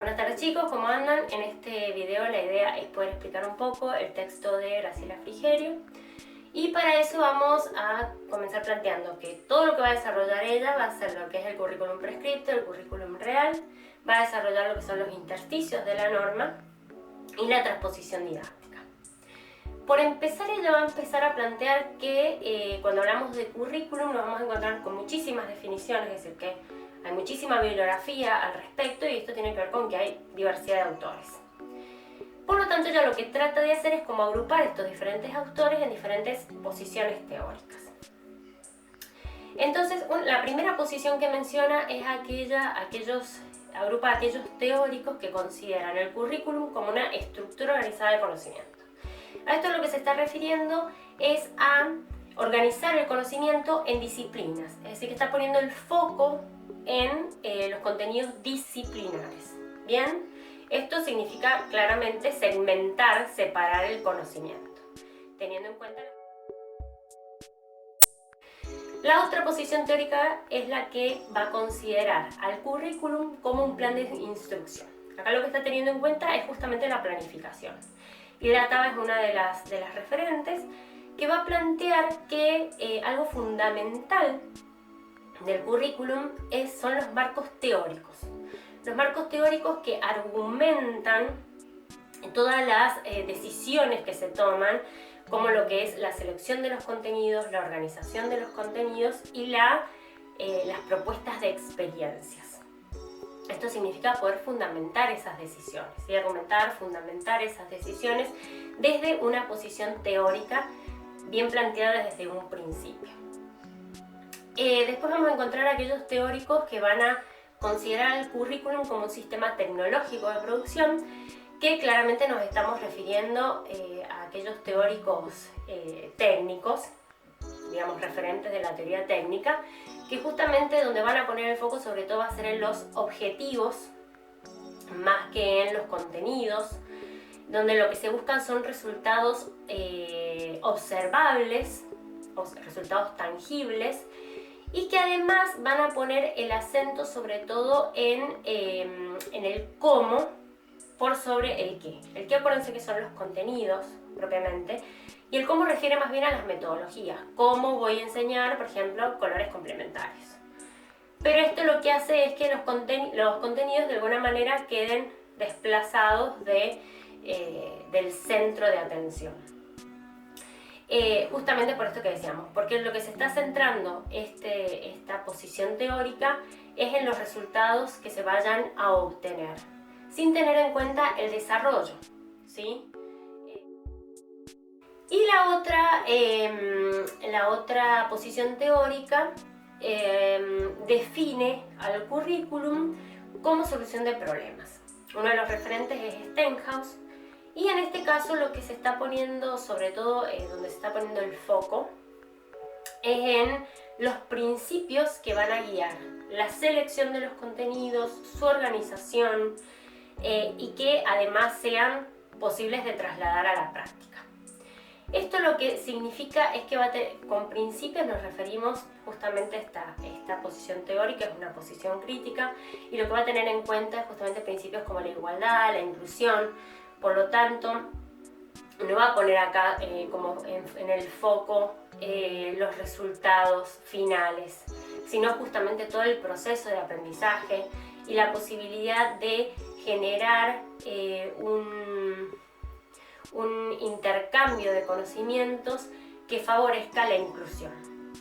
Buenas tardes chicos, ¿cómo andan? En este video la idea es poder explicar un poco el texto de Graciela Frigerio y para eso vamos a comenzar planteando que todo lo que va a desarrollar ella va a ser lo que es el currículum prescripto, el currículum real, va a desarrollar lo que son los intersticios de la norma y la transposición didáctica. Por empezar, ella va a empezar a plantear que cuando hablamos de currículum nos vamos a encontrar con muchísimas definiciones, es decir, que hay muchísima bibliografía al respecto y esto tiene que ver con que hay diversidad de autores. Por lo tanto, ella lo que trata de hacer es como agrupar estos diferentes autores en diferentes posiciones teóricas. Entonces, la primera posición que menciona es agrupa a aquellos teóricos que consideran el currículum como una estructura organizada de conocimiento. A esto lo que se está refiriendo es a organizar el conocimiento en disciplinas, es decir, que está poniendo el foco en los contenidos disciplinares. Bien, esto significa claramente segmentar, separar el conocimiento, teniendo en cuenta. La otra posición teórica es la que va a considerar al currículum como un plan de instrucción. Acá lo que está teniendo en cuenta es justamente la planificación. Y la TABA es una de las referentes que va a plantear que algo fundamental del currículum son los marcos teóricos. Los marcos teóricos que argumentan todas las decisiones que se toman, como lo que es la selección de los contenidos, la organización de los contenidos y las propuestas de experiencias. Esto significa poder fundamentar esas decisiones, ¿sí? Argumentar, fundamentar esas decisiones desde una posición teórica bien planteada desde un principio. Después vamos a encontrar aquellos teóricos que van a considerar el currículum como un sistema tecnológico de producción, que claramente nos estamos refiriendo a aquellos teóricos técnicos, digamos referentes de la teoría técnica, que justamente donde van a poner el foco sobre todo va a ser en los objetivos más que en los contenidos, donde lo que se buscan son resultados observables, o resultados tangibles, y que además van a poner el acento sobre todo en el cómo por sobre el qué. El qué, acuérdense que son los contenidos propiamente, y el cómo refiere más bien a las metodologías. Cómo voy a enseñar, por ejemplo, colores complementarios. Pero esto lo que hace es que los contenidos de alguna manera queden desplazados del centro de atención. Justamente por esto que decíamos, porque lo que se está centrando esta posición teórica es en los resultados que se vayan a obtener, sin tener en cuenta el desarrollo, ¿sí? Y la otra posición teórica define al currículum como solución de problemas. Uno de los referentes es Stenhouse. Y en este caso lo que se está poniendo, sobre todo donde se está poniendo el foco, es en los principios que van a guiar la selección de los contenidos, su organización y que además sean posibles de trasladar a la práctica. Esto lo que significa es que con principios nos referimos justamente a esta posición teórica, es una posición crítica, y lo que va a tener en cuenta es justamente principios como la igualdad, la inclusión. Por lo tanto, no va a poner acá como en el foco los resultados finales, sino justamente todo el proceso de aprendizaje y la posibilidad de generar un intercambio de conocimientos que favorezca la inclusión.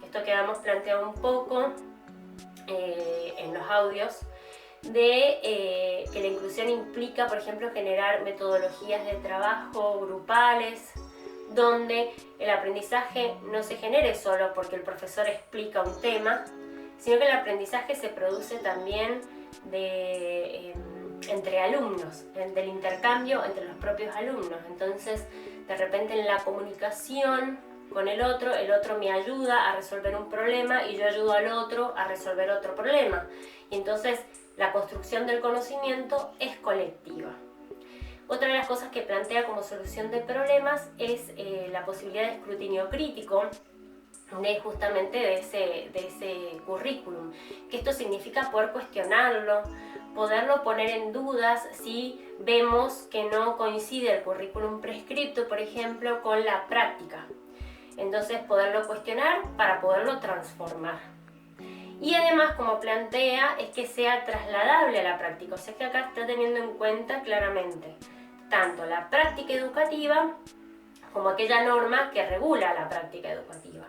Esto que hemos planteado un poco en los audios, de que la inclusión implica, por ejemplo, generar metodologías de trabajo grupales, donde el aprendizaje no se genere solo porque el profesor explica un tema, sino que el aprendizaje se produce también entre alumnos, del intercambio entre los propios alumnos. Entonces, de repente en la comunicación con el otro me ayuda a resolver un problema y yo ayudo al otro a resolver otro problema. Y entonces la construcción del conocimiento es colectiva. Otra de las cosas que plantea como solución de problemas es la posibilidad de escrutinio crítico justamente de ese currículum, que esto significa poder cuestionarlo, poderlo poner en dudas si vemos que no coincide el currículum prescripto, por ejemplo, con la práctica. Entonces poderlo cuestionar para poderlo transformar. Y además, como plantea, es que sea trasladable a la práctica, o sea que acá está teniendo en cuenta claramente tanto la práctica educativa como aquella norma que regula la práctica educativa,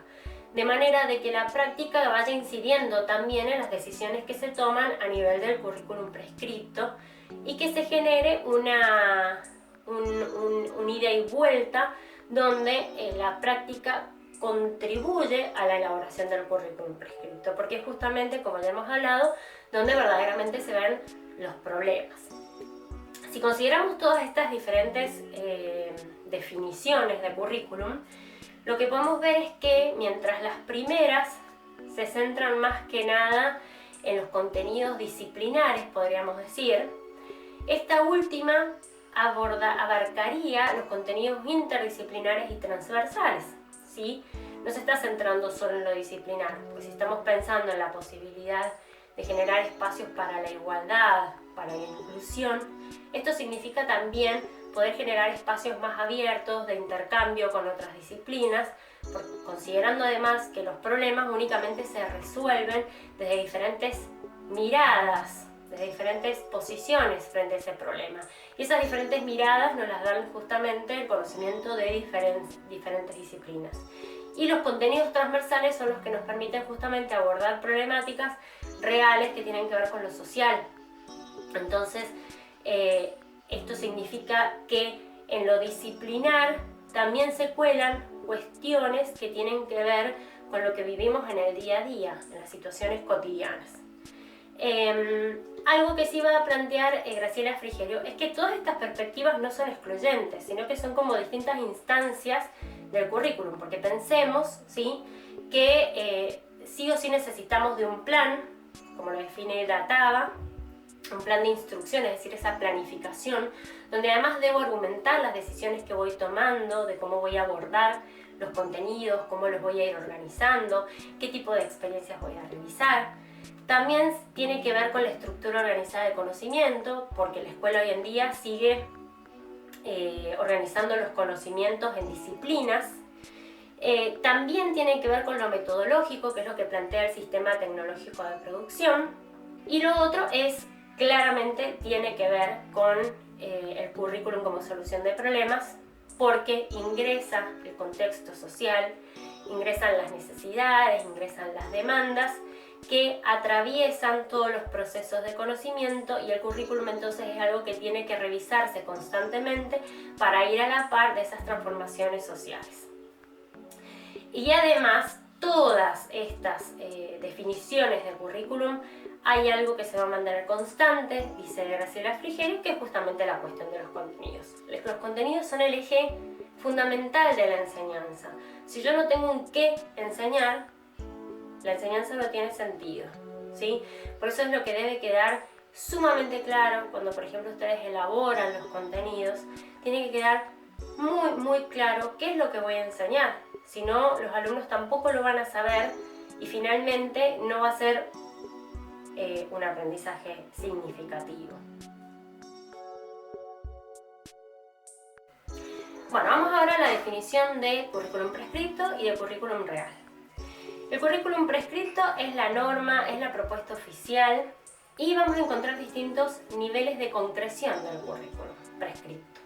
de manera de que la práctica vaya incidiendo también en las decisiones que se toman a nivel del currículum prescripto y que se genere un ida y vuelta donde la práctica contribuye a la elaboración del currículum prescripto, porque es justamente, como ya hemos hablado, donde verdaderamente se ven los problemas. Si consideramos todas estas diferentes definiciones de currículum, lo que podemos ver es que mientras las primeras se centran más que nada en los contenidos disciplinares, podríamos decir, esta última abarcaría los contenidos interdisciplinares y transversales, ¿sí? No se está centrando solo en lo disciplinar, porque si estamos pensando en la posibilidad de generar espacios para la igualdad, para la inclusión, esto significa también poder generar espacios más abiertos de intercambio con otras disciplinas, considerando además que los problemas únicamente se resuelven desde diferentes miradas, desde diferentes posiciones frente a ese problema. Y esas diferentes miradas nos las dan justamente el conocimiento de diferentes disciplinas. Y los contenidos transversales son los que nos permiten justamente abordar problemáticas reales que tienen que ver con lo social. Entonces, esto significa que en lo disciplinar también se cuelan cuestiones que tienen que ver con lo que vivimos en el día a día, en las situaciones cotidianas. Algo que sí va a plantear Graciela Frigerio es que todas estas perspectivas no son excluyentes, sino que son como distintas instancias del currículum, porque pensemos, ¿sí?, que sí o sí necesitamos de un plan, como lo define Datava, un plan de instrucción, es decir, esa planificación, donde además debo argumentar las decisiones que voy tomando, de cómo voy a abordar los contenidos, cómo los voy a ir organizando, qué tipo de experiencias voy a realizar. También tiene que ver con la estructura organizada de conocimiento, porque la escuela hoy en día sigue organizando los conocimientos en disciplinas. También tiene que ver con lo metodológico, que es lo que plantea el sistema tecnológico de producción. Y lo otro es, claramente, tiene que ver con el currículum como solución de problemas, porque ingresa el contexto social, ingresan las necesidades, ingresan las demandas que atraviesan todos los procesos de conocimiento, y el currículum entonces es algo que tiene que revisarse constantemente para ir a la par de esas transformaciones sociales. Y además, todas estas definiciones del currículum, hay algo que se va a mantener constante, dice Graciela Frigerio, que es justamente la cuestión de los contenidos. Los contenidos son el eje fundamental de la enseñanza. Si yo no tengo un qué enseñar, la enseñanza no tiene sentido, ¿sí? Por eso es lo que debe quedar sumamente claro cuando, por ejemplo, ustedes elaboran los contenidos. Tiene que quedar muy, muy claro qué es lo que voy a enseñar. Si no, los alumnos tampoco lo van a saber y finalmente no va a ser un aprendizaje significativo. Bueno, vamos ahora a la definición de currículum prescripto y de currículum real. El currículum prescripto es la norma, es la propuesta oficial, y vamos a encontrar distintos niveles de concreción del currículum prescripto.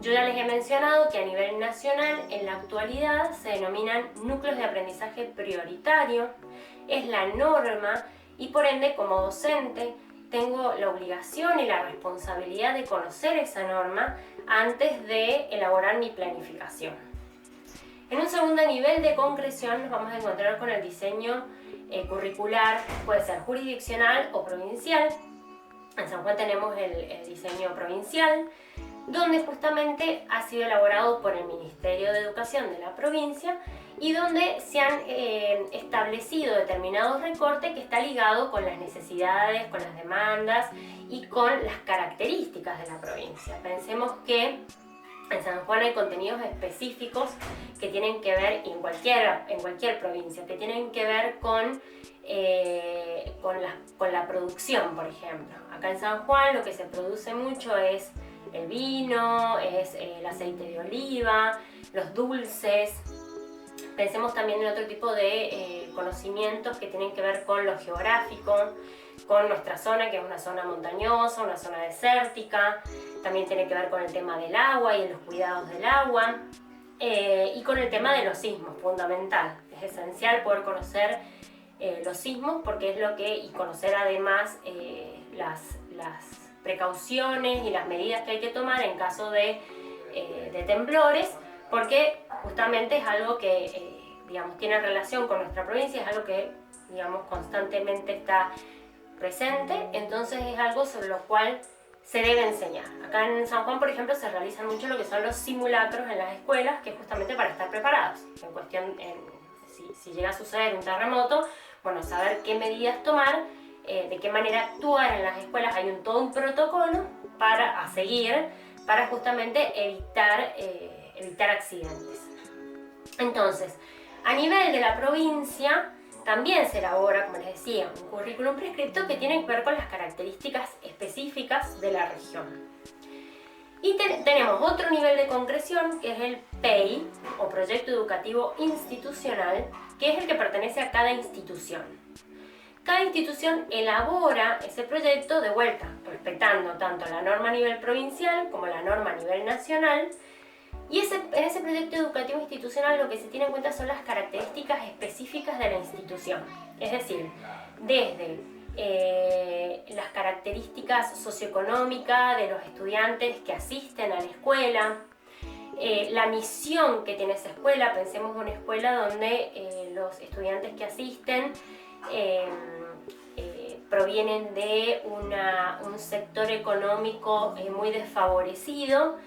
Yo ya les he mencionado que a nivel nacional, en la actualidad, se denominan núcleos de aprendizaje prioritario, es la norma, y por ende, como docente, tengo la obligación y la responsabilidad de conocer esa norma antes de elaborar mi planificación. En un segundo nivel de concreción nos vamos a encontrar con el diseño curricular, puede ser jurisdiccional o provincial. En San Juan tenemos el diseño provincial, donde justamente ha sido elaborado por el Ministerio de Educación de la provincia y donde se han establecido determinados recortes que está ligado con las necesidades, con las demandas y con las características de la provincia. Pensemos que En San Juan hay contenidos específicos que tienen que ver, en cualquier provincia, que tienen que ver con la producción, por ejemplo. Acá en San Juan lo que se produce mucho es el vino, es el aceite de oliva, los dulces. Pensemos también en otro tipo de conocimientos que tienen que ver con lo geográfico, con nuestra zona, que es una zona montañosa, una zona desértica. También tiene que ver con el tema del agua y los cuidados del agua. Y con el tema de los sismos, fundamental. Es esencial poder conocer los sismos porque es lo que, y conocer además las precauciones y las medidas que hay que tomar en caso de temblores, porque justamente es algo que digamos, tiene relación con nuestra provincia, es algo que digamos, constantemente está presente, entonces es algo sobre lo cual se debe enseñar. Acá en San Juan, por ejemplo, se realizan mucho lo que son los simulacros en las escuelas, que es justamente para estar preparados. En cuestión, si llega a suceder un terremoto, bueno, saber qué medidas tomar, de qué manera actuar en las escuelas. Hay todo un protocolo a seguir para justamente evitar accidentes. Entonces, a nivel de la provincia, también se elabora, como les decía, un currículum prescripto que tiene que ver con las características específicas de la región. Y tenemos otro nivel de concreción, que es el PEI, o Proyecto Educativo Institucional, que es el que pertenece a cada institución. Cada institución elabora ese proyecto de vuelta, respetando tanto la norma a nivel provincial como la norma a nivel nacional. Y en ese proyecto educativo institucional lo que se tiene en cuenta son las características específicas de la institución. Es decir, desde las características socioeconómicas de los estudiantes que asisten a la escuela, la misión que tiene esa escuela. Pensemos en una escuela donde los estudiantes que asisten provienen de un sector económico muy desfavorecido,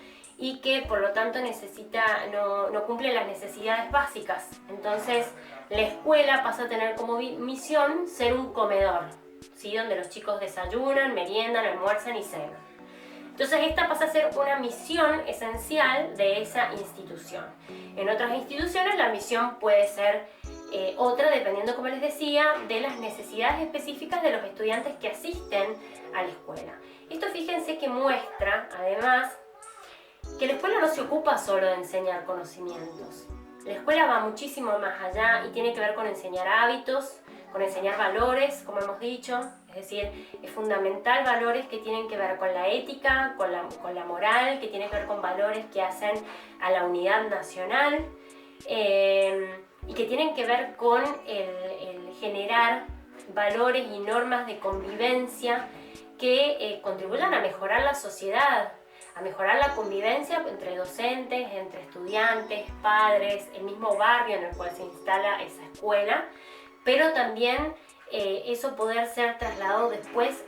y que por lo tanto no cumple las necesidades básicas. Entonces la escuela pasa a tener como misión ser un comedor, ¿sí? Donde los chicos desayunan, meriendan, almuerzan y cenan. Entonces esta pasa a ser una misión esencial de esa institución. En otras instituciones la misión puede ser otra, dependiendo, como les decía, de las necesidades específicas de los estudiantes que asisten a la escuela. Esto, fíjense, que muestra además que la escuela no se ocupa solo de enseñar conocimientos. La escuela va muchísimo más allá y tiene que ver con enseñar hábitos, con enseñar valores, como hemos dicho. Es decir, es fundamental valores que tienen que ver con la ética, con la moral, que tienen que ver con valores que hacen a la unidad nacional, y que tienen que ver con el generar valores y normas de convivencia que contribuyan a mejorar la sociedad, a mejorar la convivencia entre docentes, entre estudiantes, padres, el mismo barrio en el cual se instala esa escuela, pero también eso poder ser trasladado después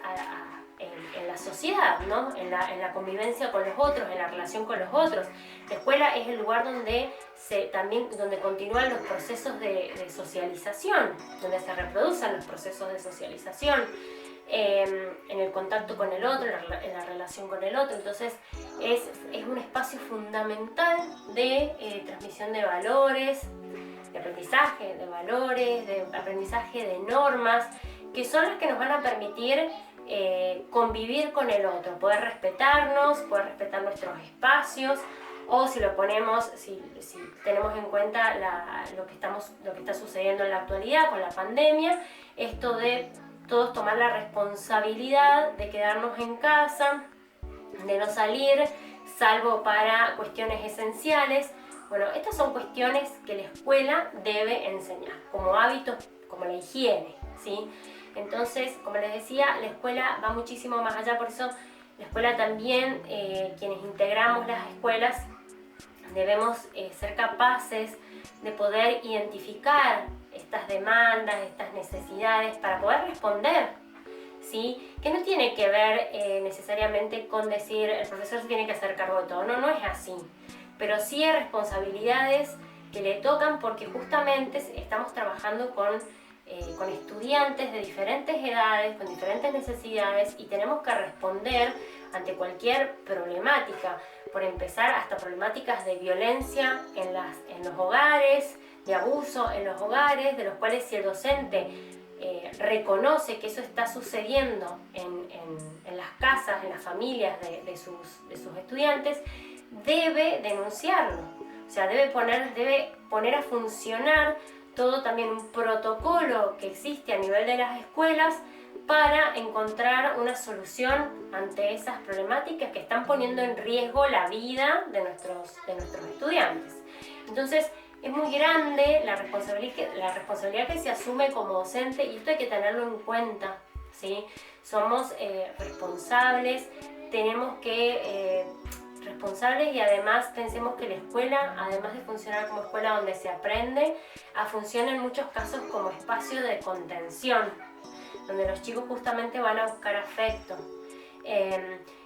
en la sociedad, ¿no? en la convivencia con los otros, en la relación con los otros. La escuela es el lugar donde continúan los procesos de socialización, donde se reproducen los procesos de socialización, en el contacto con el otro, en la relación con el otro. Entonces es un espacio fundamental de transmisión de valores, de aprendizaje de valores, de aprendizaje de normas, que son las que nos van a permitir convivir con el otro, poder respetarnos, poder respetar nuestros espacios, o si tenemos en cuenta lo que está sucediendo en la actualidad con la pandemia, esto de todos tomar la responsabilidad de quedarnos en casa, de no salir, salvo para cuestiones esenciales. Bueno, estas son cuestiones que la escuela debe enseñar, como hábitos, como la higiene, ¿sí? Entonces, como les decía, la escuela va muchísimo más allá. Por eso la escuela también, quienes integramos las escuelas, debemos ser capaces de poder identificar estas demandas, estas necesidades para poder responder, ¿sí? Que no tiene que ver necesariamente con decir el profesor se tiene que hacer cargo de todo. No es así, pero sí hay responsabilidades que le tocan, porque justamente estamos trabajando con estudiantes de diferentes edades, con diferentes necesidades, y tenemos que responder ante cualquier problemática, por empezar hasta problemáticas de violencia en los hogares, de abuso en los hogares, de los cuales si el docente reconoce que eso está sucediendo en las casas, en las familias de sus estudiantes, debe denunciarlo. O sea, debe poner a funcionar todo también un protocolo que existe a nivel de las escuelas para encontrar una solución ante esas problemáticas que están poniendo en riesgo la vida de nuestros estudiantes. Entonces, es muy grande la responsabilidad que se asume como docente, y esto hay que tenerlo en cuenta, ¿sí? Somos responsables, tenemos que... responsables, y además pensemos que la escuela, además de funcionar como escuela donde se aprende, funciona en muchos casos como espacio de contención, donde los chicos justamente van a buscar afecto.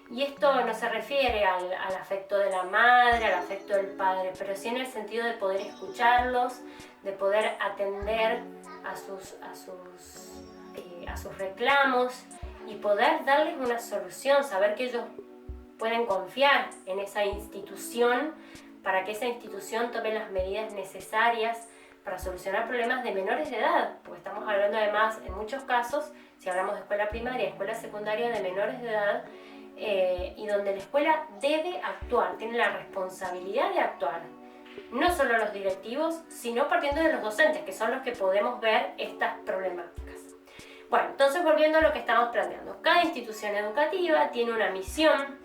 Y esto no se refiere al afecto de la madre, al afecto del padre, pero sí en el sentido de poder escucharlos, de poder atender a sus reclamos y poder darles una solución, saber que ellos pueden confiar en esa institución para que esa institución tome las medidas necesarias para solucionar problemas de menores de edad, porque estamos hablando además en muchos casos, si hablamos de escuela primaria, escuela secundaria, de menores de edad, y donde la escuela debe actuar, tiene la responsabilidad de actuar, no solo los directivos, sino partiendo de los docentes, que son los que podemos ver estas problemáticas. Bueno, entonces volviendo a lo que estamos planteando, cada institución educativa tiene una misión.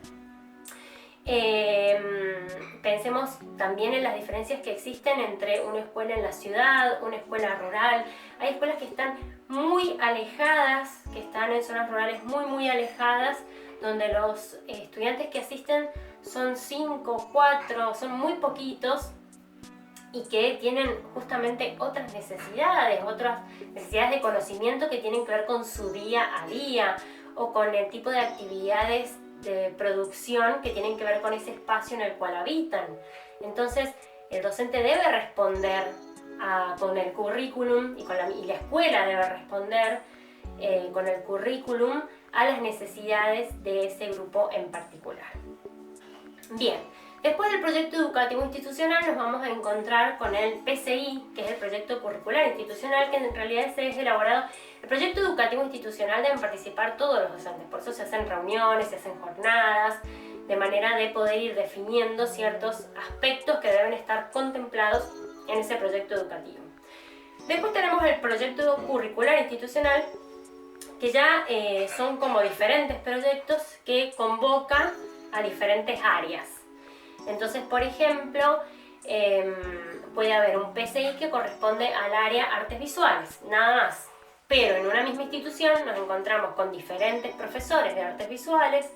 Pensemos también en las diferencias que existen entre una escuela en la ciudad, una escuela rural. Hay escuelas que están muy alejadas, que están en zonas rurales muy alejadas, donde los estudiantes que asisten son 5, 4, son muy poquitos, y que tienen justamente otras necesidades de conocimiento que tienen que ver con su día a día, o con el tipo de actividades de producción que tienen que ver con ese espacio en el cual habitan. Entonces, el docente debe responder con el currículum, y la escuela debe responder con el currículum a las necesidades de ese grupo en particular. Bien, después del proyecto educativo institucional nos vamos a encontrar con el PCI, que es el proyecto curricular institucional, que en realidad es elaborado. El proyecto educativo institucional deben participar todos los docentes, por eso se hacen reuniones, se hacen jornadas, de manera de poder ir definiendo ciertos aspectos que deben estar contemplados en ese proyecto educativo. Después tenemos el proyecto curricular institucional, que ya son como diferentes proyectos que convocan a diferentes áreas. Entonces, por ejemplo, puede haber un PCI que corresponde al área artes visuales, nada más. Pero en una misma institución nos encontramos con diferentes profesores de artes visuales.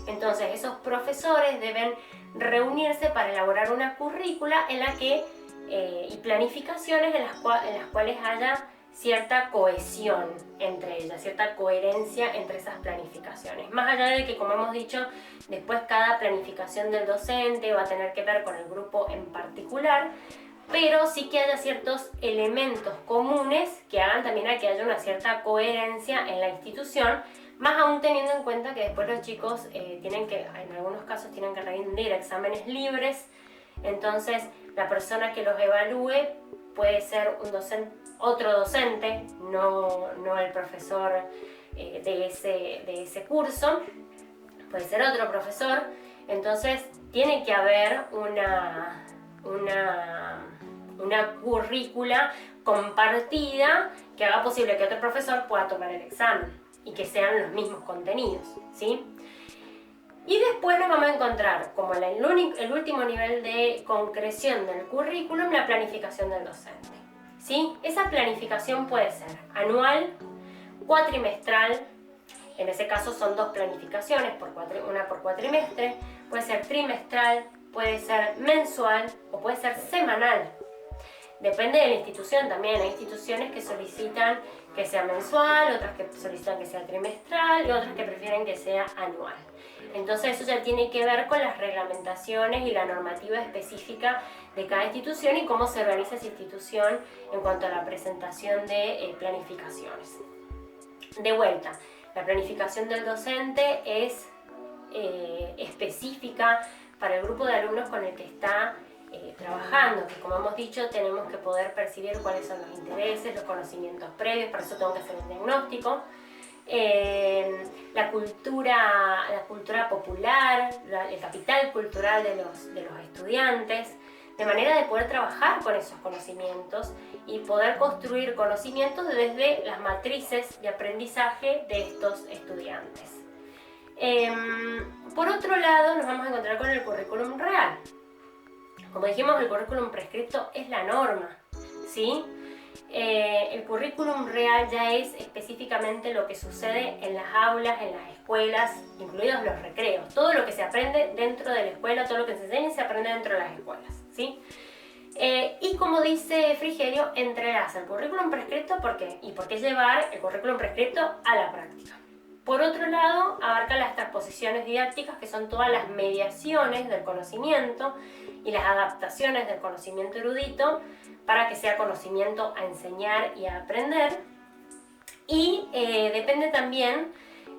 Entonces, esos profesores deben reunirse para elaborar una currícula en la que, y planificaciones en las cuales haya cierta cohesión entre ellas, cierta coherencia entre esas planificaciones. Más allá de que, como hemos dicho, después cada planificación del docente va a tener que ver con el grupo en particular, pero sí que haya ciertos elementos comunes que hagan también a que haya una cierta coherencia en la institución, más aún teniendo en cuenta que después los chicos en algunos casos tienen que rendir exámenes libres. Entonces la persona que los evalúe puede ser otro docente, no el profesor de ese curso, puede ser otro profesor. Entonces tiene que haber una currícula compartida que haga posible que otro profesor pueda tomar el examen y que sean los mismos contenidos, ¿sí? Y después nos vamos a encontrar como el último nivel de concreción del currículum, la planificación del docente, ¿sí? Esa planificación puede ser anual, cuatrimestral, en ese caso son 2 planificaciones, una por cuatrimestre, puede ser trimestral, puede ser mensual o puede ser semanal. Depende de la institución también. Hay instituciones que solicitan que sea mensual, otras que solicitan que sea trimestral y otras que prefieren que sea anual. Entonces eso ya tiene que ver con las reglamentaciones y la normativa específica de cada institución y cómo se organiza esa institución en cuanto a la presentación de planificaciones. De vuelta, la planificación del docente es específica para el grupo de alumnos con el que está trabajando, que como hemos dicho tenemos que poder percibir cuáles son los intereses, los conocimientos previos, para eso tengo que hacer un diagnóstico. La cultura popular, el capital cultural de los estudiantes, de manera de poder trabajar con esos conocimientos y poder construir conocimientos desde las matrices de aprendizaje de estos estudiantes. Por otro lado, nos vamos a encontrar con el currículum real. Como dijimos, el currículum prescripto es la norma, ¿sí? El currículum real ya es específicamente lo que sucede en las aulas, en las escuelas, incluidos los recreos. Todo lo que se aprende dentro de la escuela, todo lo que se enseña se aprende dentro de las escuelas, ¿sí? Y como dice Frigerio, entrelaza el currículum prescripto, ¿por qué? Y por qué llevar el currículum prescripto a la práctica. Por otro lado, abarca las transposiciones didácticas, que son todas las mediaciones del conocimiento y las adaptaciones del conocimiento erudito para que sea conocimiento a enseñar y a aprender. Y depende también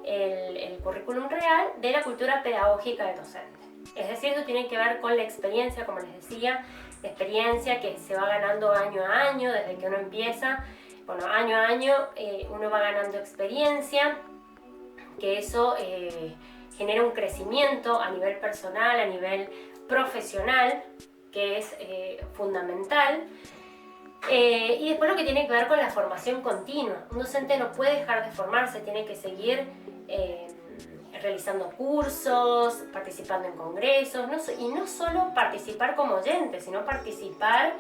el currículum real de la cultura pedagógica del docente. Es decir, esto tiene que ver con la experiencia, como les decía, la experiencia que se va ganando año a año, desde que uno empieza. Bueno, año a año uno va ganando experiencia, que eso genera un crecimiento a nivel personal, a nivel profesional, que es fundamental. Y después lo que tiene que ver con la formación continua. Un docente no puede dejar de formarse, tiene que seguir realizando cursos, participando en congresos, y no solo participar como oyente, sino participar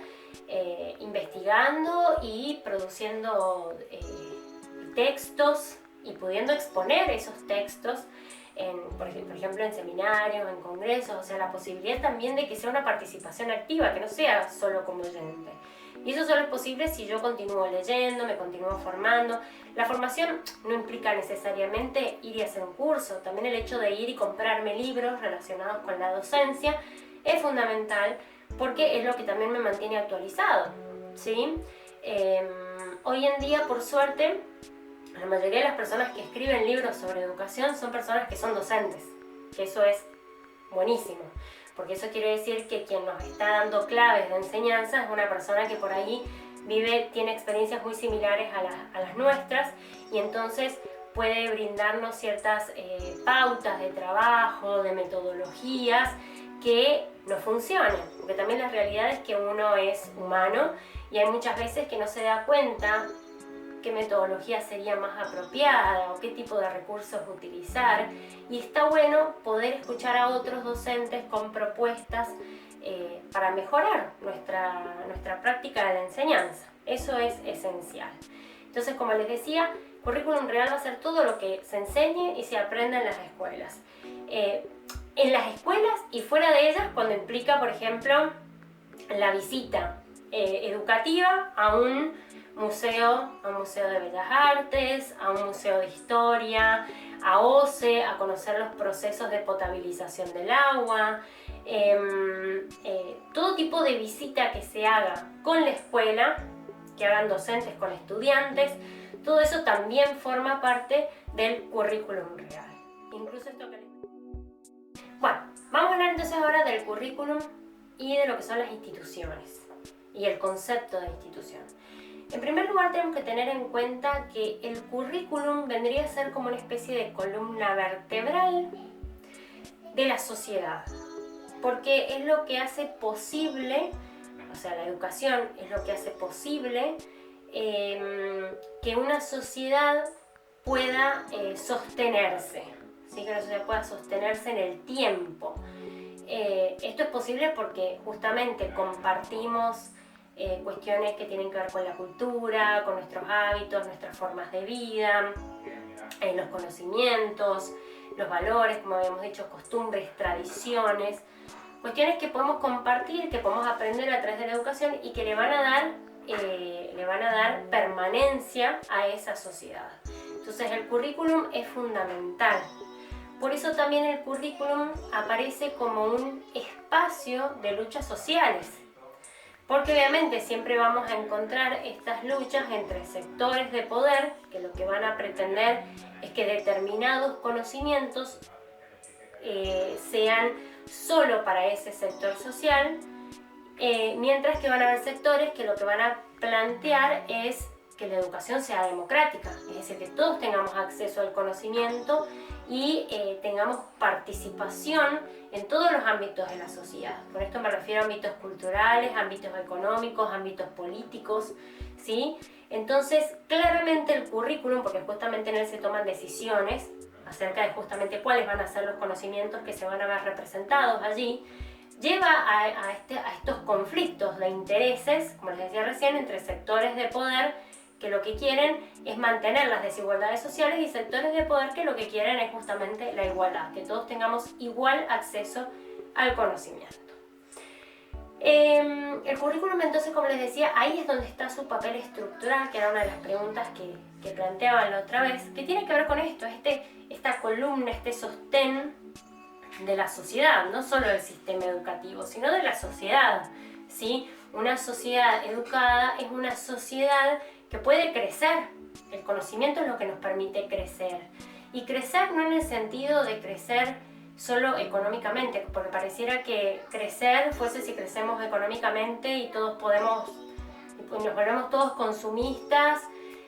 investigando y produciendo textos y pudiendo exponer esos textos por ejemplo en seminarios, en congresos. O sea, la posibilidad también de que sea una participación activa, que no sea solo como oyente. Y eso solo es posible si yo continúo leyendo, me continúo formando. La formación no implica necesariamente ir y hacer un curso. También el hecho de ir y comprarme libros relacionados con la docencia es fundamental, porque es lo que también me mantiene actualizado, ¿sí? Hoy en día, por suerte, la mayoría de las personas que escriben libros sobre educación son personas que son docentes, que eso es buenísimo, porque eso quiere decir que quien nos está dando claves de enseñanza es una persona que por ahí tiene experiencias muy similares a las nuestras, y entonces puede brindarnos ciertas pautas de trabajo, de metodologías que nos funcionan, porque también la realidad es que uno es humano y hay muchas veces que no se da cuenta qué metodología sería más apropiada o qué tipo de recursos utilizar, y está bueno poder escuchar a otros docentes con propuestas para mejorar nuestra práctica de la enseñanza. Eso es esencial. Entonces, como les decía, currículum real va a ser todo lo que se enseñe y se aprenda en las escuelas. En las escuelas y fuera de ellas, cuando implica, por ejemplo, la visita educativa a un museo de Bellas Artes, a un museo de historia, a OCE, a conocer los procesos de potabilización del agua, todo tipo de visita que se haga con la escuela, que hagan docentes con estudiantes, todo eso también forma parte del currículum real. Incluso esto que... Bueno, vamos a hablar entonces ahora del currículum y de lo que son las instituciones y el concepto de institución. En primer lugar, tenemos que tener en cuenta que el currículum vendría a ser como una especie de columna vertebral de la sociedad, porque es lo que hace posible, o sea, la educación es lo que hace posible que una sociedad pueda sostenerse, ¿sí? Que una sociedad pueda sostenerse en el tiempo. Esto es posible porque justamente compartimos cuestiones que tienen que ver con la cultura, con nuestros hábitos, nuestras formas de vida, los conocimientos, los valores, como habíamos dicho, costumbres, tradiciones, cuestiones que podemos compartir, que podemos aprender a través de la educación y que le van a dar permanencia a esa sociedad. Entonces el currículum es fundamental. Por eso también el currículum aparece como un espacio de luchas sociales, porque obviamente siempre vamos a encontrar estas luchas entre sectores de poder que lo que van a pretender es que determinados conocimientos sean solo para ese sector social, mientras que van a haber sectores que lo que van a plantear es que la educación sea democrática, es decir, que todos tengamos acceso al conocimiento y tengamos participación en todos los ámbitos de la sociedad. Con esto me refiero a ámbitos culturales, ámbitos económicos, ámbitos políticos, ¿sí? Entonces, claramente el currículum, porque justamente en él se toman decisiones acerca de justamente cuáles van a ser los conocimientos que se van a ver representados allí, lleva a estos conflictos de intereses, como les decía recién, entre sectores de poder que lo que quieren es mantener las desigualdades sociales y sectores de poder que lo que quieren es justamente la igualdad, que todos tengamos igual acceso al conocimiento. El currículum, entonces, como les decía, ahí es donde está su papel estructural, que era una de las preguntas que planteaban la otra vez, que tiene que ver con esto, esta columna, este sostén de la sociedad, no solo del sistema educativo, sino de la sociedad, ¿sí? Una sociedad educada es una sociedad que puede crecer. El conocimiento es lo que nos permite crecer. Y crecer no en el sentido de crecer solo económicamente, porque pareciera que crecer fuese si crecemos económicamente y todos nos volvemos todos consumistas,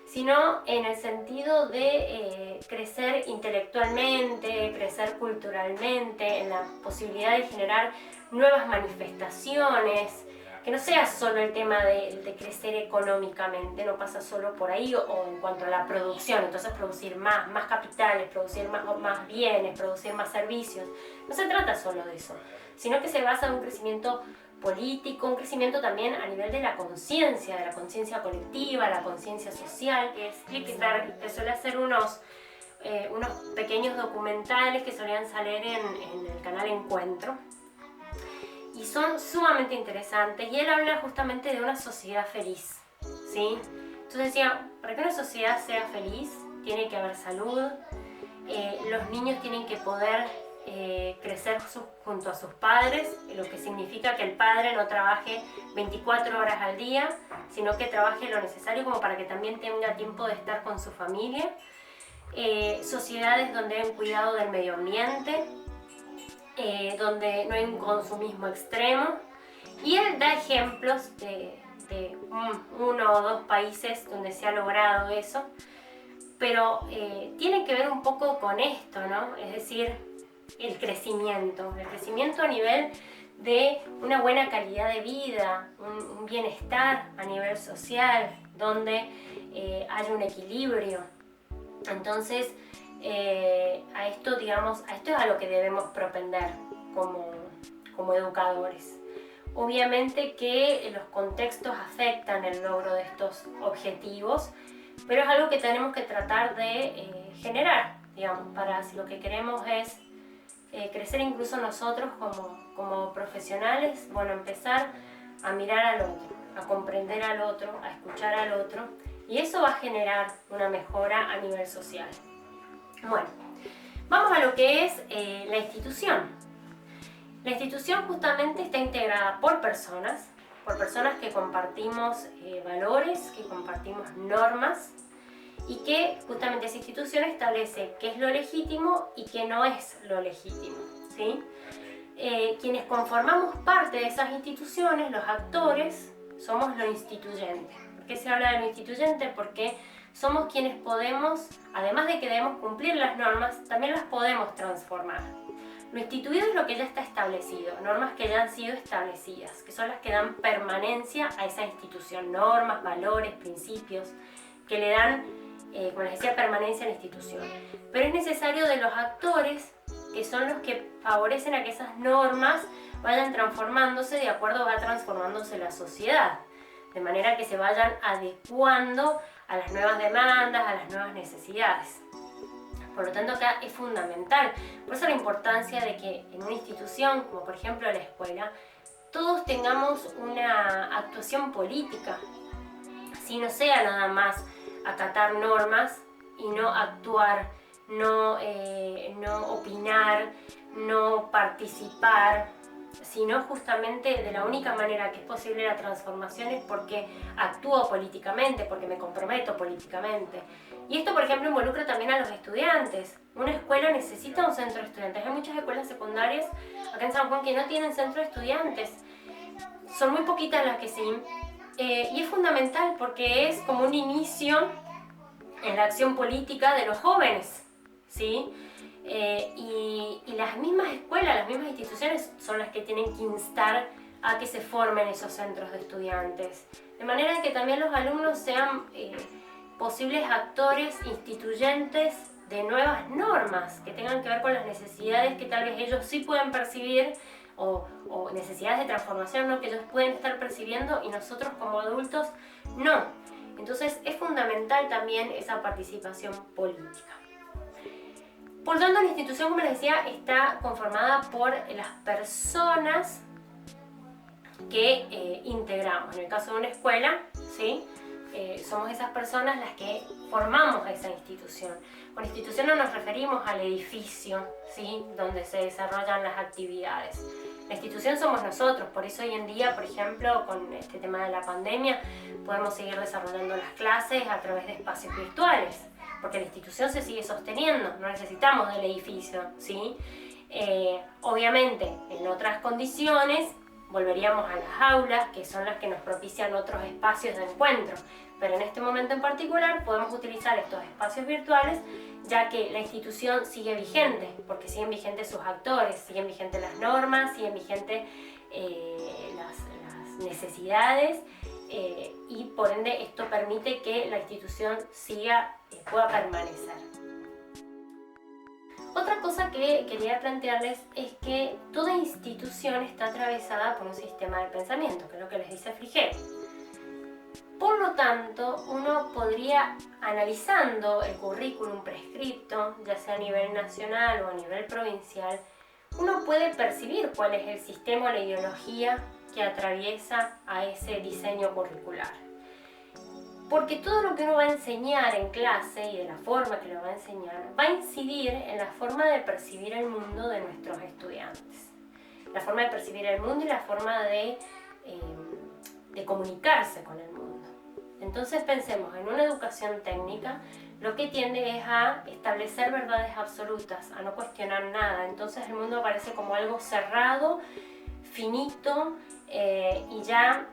sino en el sentido de crecer intelectualmente, crecer culturalmente, en la posibilidad de generar nuevas manifestaciones, que no sea solo el tema de crecer económicamente, no pasa solo por ahí, o en cuanto a la producción, entonces producir más capitales, producir más bienes, producir más servicios. No se trata solo de eso, sino que se basa en un crecimiento político, un crecimiento también a nivel de la conciencia colectiva, la conciencia social, que es Flickr, que suele hacer unos pequeños documentales que solían salir en el canal Encuentro, y son sumamente interesantes, y él habla justamente de una sociedad feliz, ¿sí? Entonces decía, para que una sociedad sea feliz tiene que haber salud, los niños tienen que poder crecer junto a sus padres, lo que significa que el padre no trabaje 24 horas al día, sino que trabaje lo necesario como para que también tenga tiempo de estar con su familia, sociedades donde hay un cuidado del medio ambiente, donde no hay un consumismo extremo, y él da ejemplos de uno o dos países donde se ha logrado eso, pero tiene que ver un poco con esto, ¿no? Es decir, el crecimiento a nivel de una buena calidad de vida, un bienestar a nivel social, donde haya un equilibrio. Entonces, a esto es a lo que debemos propender como educadores. Obviamente que los contextos afectan el logro de estos objetivos, pero es algo que tenemos que tratar de generar, para si lo que queremos es crecer incluso nosotros como profesionales, empezar a mirar al otro, a comprender al otro, a escuchar al otro, y eso va a generar una mejora a nivel social. Bueno, vamos a lo que es la institución. La institución justamente está integrada por personas que compartimos valores, que compartimos normas, y que justamente esa institución establece qué es lo legítimo y qué no es lo legítimo, ¿sí? Quienes conformamos parte de esas instituciones, los actores, somos lo instituyente. ¿Por qué se habla de lo instituyente? Porque somos quienes podemos, además de que debemos cumplir las normas, también las podemos transformar. Lo instituido es lo que ya está establecido, normas que ya han sido establecidas, que son las que dan permanencia a esa institución, normas, valores, principios, que le dan, como les decía, permanencia a la institución. Pero es necesario de los actores, que son los que favorecen a que esas normas vayan transformándose de acuerdo va transformándose la sociedad, de manera que se vayan adecuando a las nuevas demandas, a las nuevas necesidades. Por lo tanto, acá es fundamental. Por eso la importancia de que en una institución, como por ejemplo la escuela, todos tengamos una actuación política. Si no sea nada más acatar normas y no actuar, no opinar, no participar, sino justamente de la única manera que es posible la transformación es porque actúo políticamente, porque me comprometo políticamente. Y esto, por ejemplo, involucra también a los estudiantes. Una escuela necesita un centro de estudiantes. Hay muchas escuelas secundarias acá en San Juan que no tienen centro de estudiantes. Son muy poquitas las que sí. Y es fundamental porque es como un inicio en la acción política de los jóvenes, ¿sí? Y las mismas escuelas, las mismas instituciones son las que tienen que instar a que se formen esos centros de estudiantes. De manera que también los alumnos sean posibles actores instituyentes de nuevas normas que tengan que ver con las necesidades que tal vez ellos sí pueden percibir o necesidades de transformación, ¿no?, que ellos pueden estar percibiendo y nosotros como adultos no. Entonces es fundamental también esa participación política. Por lo tanto, la institución, como les decía, está conformada por las personas que integramos. En el caso de una escuela, ¿sí? Somos esas personas las que formamos esa institución. Con institución no nos referimos al edificio, ¿sí?, donde se desarrollan las actividades. La institución somos nosotros, por eso hoy en día, por ejemplo, con este tema de la pandemia, podemos seguir desarrollando las clases a través de espacios virtuales, porque la institución se sigue sosteniendo, no necesitamos del edificio, ¿sí? Obviamente, en otras condiciones, volveríamos a las aulas, que son las que nos propician otros espacios de encuentro, pero en este momento en particular podemos utilizar estos espacios virtuales, ya que la institución sigue vigente, porque siguen vigentes sus actores, siguen vigentes las normas, siguen vigentes las necesidades, y por ende esto permite que la institución pueda permanecer. Otra cosa que quería plantearles es que toda institución está atravesada por un sistema de pensamiento, que es lo que les dice Frigero. Por lo tanto, uno podría, analizando el currículum prescripto, ya sea a nivel nacional o a nivel provincial, uno puede percibir cuál es el sistema o la ideología que atraviesa a ese diseño curricular. Porque todo lo que uno va a enseñar en clase y de la forma que lo va a enseñar va a incidir en la forma de percibir el mundo de nuestros estudiantes. La forma de percibir el mundo y la forma de comunicarse con el mundo. Entonces pensemos en una educación técnica, lo que tiende es a establecer verdades absolutas, a no cuestionar nada. Entonces el mundo aparece como algo cerrado, finito y ya,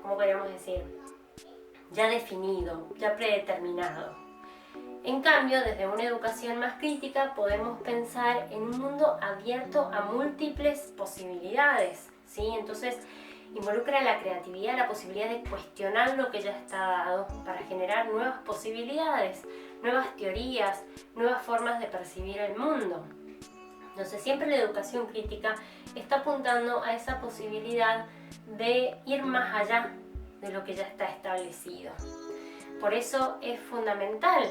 ¿cómo podríamos decir?, ya definido, ya predeterminado. En cambio, desde una educación más crítica podemos pensar en un mundo abierto a múltiples posibilidades, ¿sí? Entonces involucra la creatividad, la posibilidad de cuestionar lo que ya está dado para generar nuevas posibilidades, nuevas teorías, nuevas formas de percibir el mundo. Entonces siempre la educación crítica está apuntando a esa posibilidad de ir más allá de lo que ya está establecido. Por eso es fundamental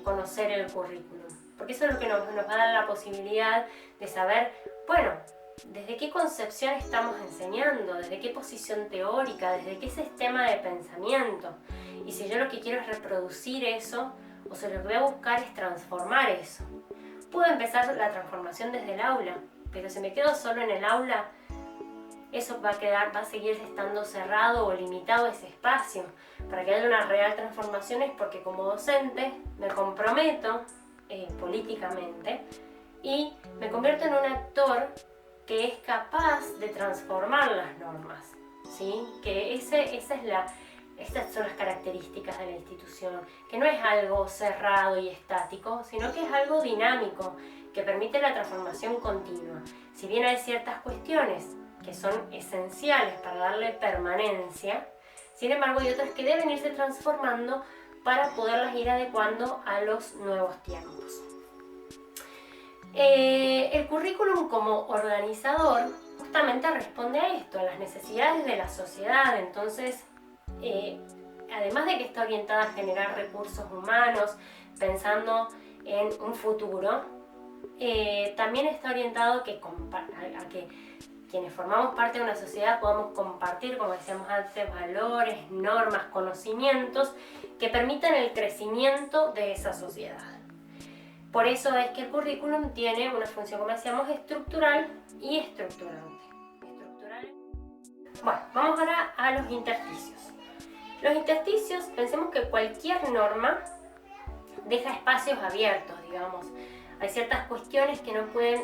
conocer el currículum, porque eso es lo que nos va a dar la posibilidad de saber, bueno, desde qué concepción estamos enseñando, desde qué posición teórica, desde qué sistema de pensamiento. Y si yo lo que quiero es reproducir eso, o si lo que voy a buscar es transformar eso. Puedo empezar la transformación desde el aula, pero si me quedo solo en el aula, eso va a seguir estando cerrado o limitado ese espacio. Para que haya una real transformación es porque como docente me comprometo políticamente y me convierto en un actor que es capaz de transformar las normas, ¿sí? Que estas son las características de la institución, que no es algo cerrado y estático, sino que es algo dinámico, que permite la transformación continua. Si bien hay ciertas cuestiones que son esenciales para darle permanencia, sin embargo hay otras que deben irse transformando para poderlas ir adecuando a los nuevos tiempos. El currículum como organizador justamente responde a esto, a las necesidades de la sociedad. Entonces, además de que está orientada a generar recursos humanos, pensando en un futuro, también está orientado a que quienes formamos parte de una sociedad podamos compartir, como decíamos antes, valores, normas, conocimientos que permitan el crecimiento de esa sociedad. Por eso es que el currículum tiene una función, como decíamos, estructural y estructurante. Bueno, vamos ahora a los intersticios. Los intersticios, pensemos que cualquier norma deja espacios abiertos, digamos. Hay ciertas cuestiones que no pueden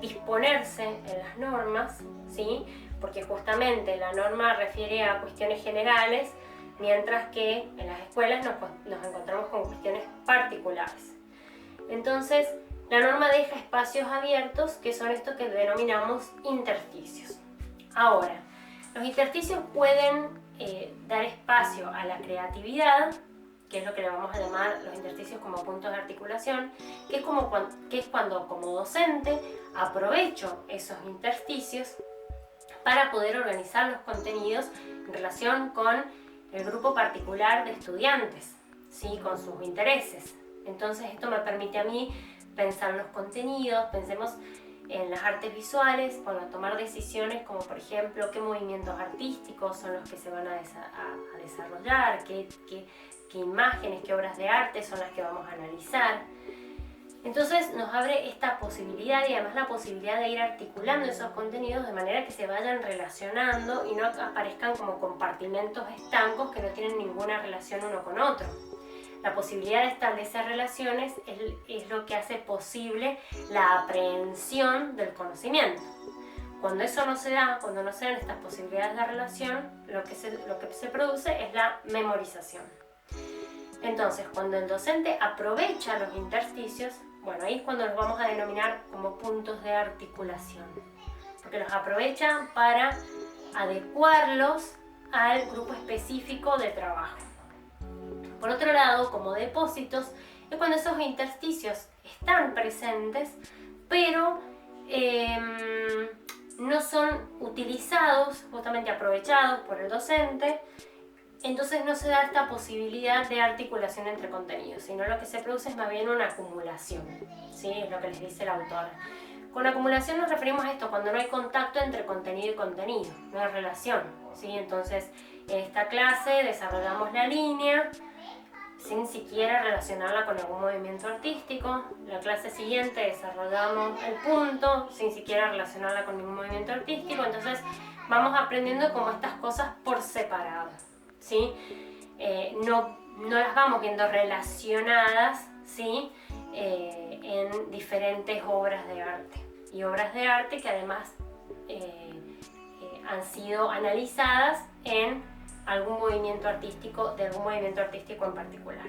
disponerse en las normas, ¿sí? Porque justamente la norma refiere a cuestiones generales, mientras que en las escuelas nos encontramos con cuestiones particulares. Entonces, la norma deja espacios abiertos, que son estos que denominamos intersticios. Ahora, los intersticios pueden dar espacio a la creatividad, que es lo que le vamos a llamar los intersticios como puntos de articulación, que es cuando como docente aprovecho esos intersticios para poder organizar los contenidos en relación con el grupo particular de estudiantes, ¿sí? Con sus intereses. Entonces esto me permite a mí pensar los contenidos, pensemos en las artes visuales, para tomar decisiones como por ejemplo qué movimientos artísticos son los que se van a desarrollar, qué imágenes, qué obras de arte son las que vamos a analizar. Entonces nos abre esta posibilidad y además la posibilidad de ir articulando esos contenidos de manera que se vayan relacionando y no aparezcan como compartimentos estancos que no tienen ninguna relación uno con otro. La posibilidad de establecer relaciones es lo que hace posible la aprehensión del conocimiento. Cuando eso no se da, cuando no se dan estas posibilidades de relación, lo que se produce es la memorización. Entonces, cuando el docente aprovecha los intersticios, bueno, ahí es cuando los vamos a denominar como puntos de articulación, porque los aprovecha para adecuarlos al grupo específico de trabajo. Por otro lado, como depósitos, es cuando esos intersticios están presentes, pero no son utilizados, justamente aprovechados por el docente. Entonces no se da esta posibilidad de articulación entre contenidos, sino lo que se produce es más bien una acumulación, ¿sí? Es lo que les dice la autora. Con acumulación nos referimos a esto, cuando no hay contacto entre contenido y contenido, no hay relación, ¿sí? Entonces, en esta clase desarrollamos la línea sin siquiera relacionarla con algún movimiento artístico. La clase siguiente desarrollamos el punto sin siquiera relacionarla con ningún movimiento artístico. Entonces, vamos aprendiendo como estas cosas por separado, ¿sí? No las vamos viendo relacionadas, ¿sí? En diferentes obras de arte. Y obras de arte que además han sido analizadas en algún movimiento artístico, de algún movimiento artístico en particular.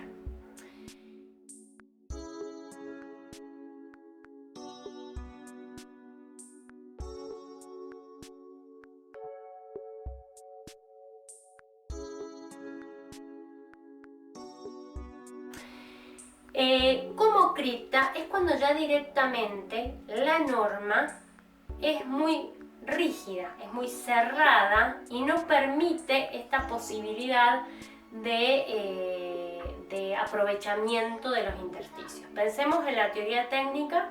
Como cripta es cuando ya directamente la norma es muy rígida, es muy cerrada y no permite esta posibilidad de aprovechamiento de los intersticios. Pensemos en la teoría técnica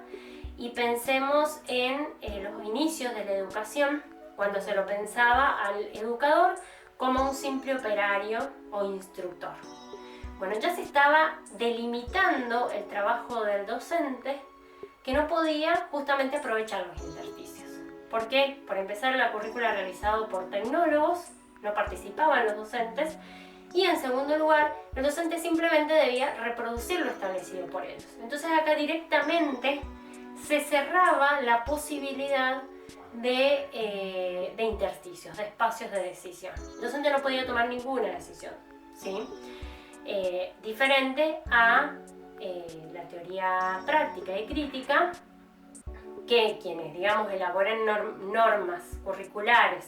y pensemos en los inicios de la educación, cuando se lo pensaba al educador como un simple operario o instructor. Bueno, ya se estaba delimitando el trabajo del docente, que no podía justamente aprovechar los intersticios. ¿Por qué? Por empezar, la currícula realizado por tecnólogos, no participaban los docentes, y en segundo lugar, el docente simplemente debía reproducir lo establecido por ellos. Entonces acá directamente se cerraba la posibilidad de intersticios, de espacios de decisión. El docente no podía tomar ninguna decisión, ¿sí? Diferente a la teoría práctica y crítica, que quienes, digamos, elaboran normas curriculares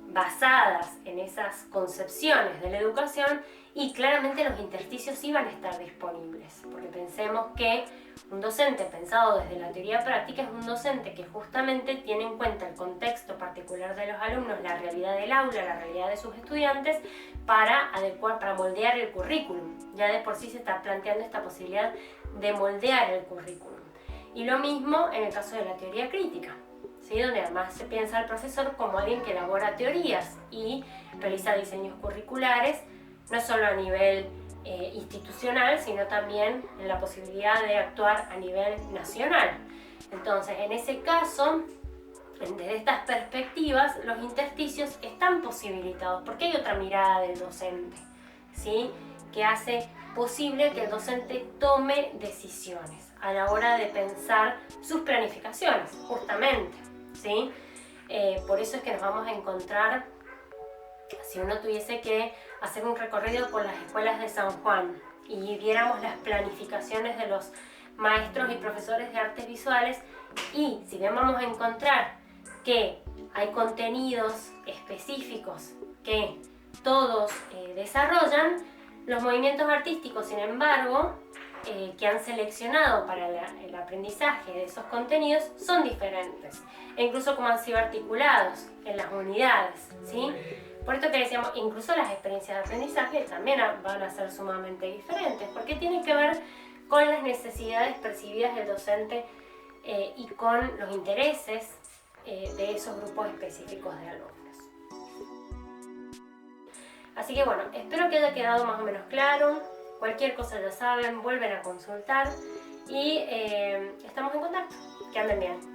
basadas en esas concepciones de la educación, y claramente los intersticios iban a estar disponibles, porque pensemos que un docente pensado desde la teoría práctica es un docente que justamente tiene en cuenta el contexto particular de los alumnos, la realidad del aula, la realidad de sus estudiantes, para moldear el currículum. Ya de por sí se está planteando esta posibilidad de moldear el currículum. Y lo mismo en el caso de la teoría crítica, ¿sí? Donde además se piensa al profesor como alguien que elabora teorías y realiza diseños curriculares, no solo a nivel institucional, sino también en la posibilidad de actuar a nivel nacional. Entonces, en ese caso, desde estas perspectivas, los intersticios están posibilitados, porque hay otra mirada del docente, ¿sí? Que hace posible que el docente tome decisiones a la hora de pensar sus planificaciones, justamente, ¿sí? Por eso es que nos vamos a encontrar, si uno tuviese que hacer un recorrido por las escuelas de San Juan y viéramos las planificaciones de los maestros y profesores de artes visuales, y si bien vamos a encontrar que hay contenidos específicos que todos desarrollan, los movimientos artísticos, sin embargo, que han seleccionado para el aprendizaje de esos contenidos son diferentes, e incluso cómo han sido articulados en las unidades, ¿sí? Por esto que decíamos, incluso las experiencias de aprendizaje también van a ser sumamente diferentes, porque tienen que ver con las necesidades percibidas del docente y con los intereses de esos grupos específicos de alumnos. Así que bueno, espero que haya quedado más o menos claro. Cualquier cosa ya saben, vuelven a consultar y estamos en contacto. Que anden bien.